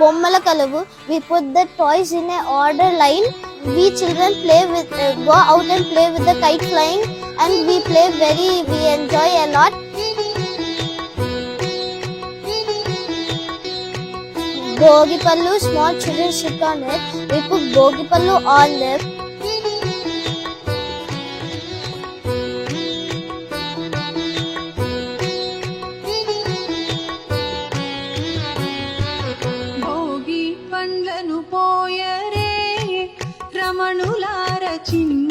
బొమ్మల కలువు. We put the toys in a order line. We children play with go out and play with the kite flying, and we enjoy a lot. Bogipallu, small children sit on it. We put Bogipallu on them. Bhogi పండ్లను పోయరే రమణులార చిన్న